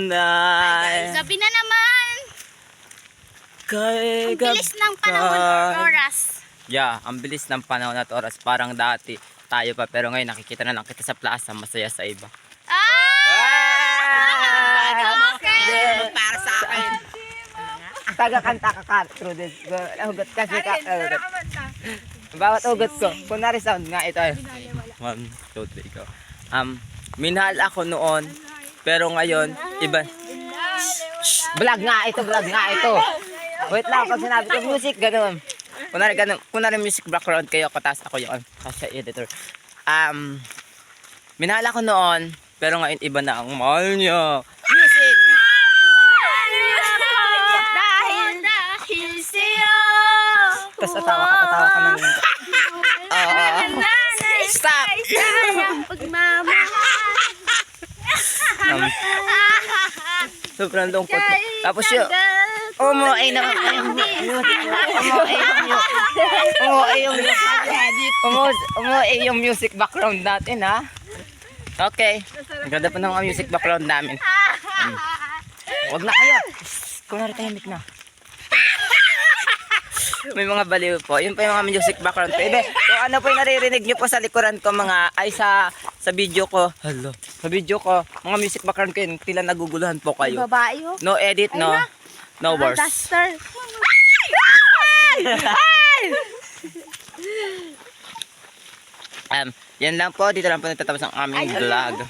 tunay. Gabi na naman. Kay Ang bilis ng panahon or oras. Yeah, ang bilis ng panahon at oras. Parang dati tayo pa, pero ngayon nakikita na lang kita sa plaza, masaya sa iba. Okay. Para sa akin. Taga-kanta ka ka, Prudence. Hugot kasi ka. Bawat hugot ko. Kunwari sound nga ito. 1, 2, 3, go. Minahal ako noon, pero ngayon, iba. Vlog nga ito. Wait lang, pag sinabi ko music, ganun. Kunwari music background kayo, tapos ako yung kasya editor. Minahal ako noon, pero ngayon iba na ang mahal niya. Music! Dahil sa'yo. Tapos tatawa ka ng... Stop! Sobrang lungkot. Tapos yun, umuwi yung music background natin, ha? Okay. Ang ganda pa ng mga music background namin. Huwag na kayo. Kunwari tahimik na. May mga baliw po. Yun pa yung mga music background. Pwede. Kung ano po yung naririnig nyo po sa likuran ko sa video ko. Hello. Sa video ko, mga music background ko yun. Tila naguguluhan po kayo. Babae oh. No edit, no worse. Duster. Yan lang po. Dito lang po natatapos ang aming vlog.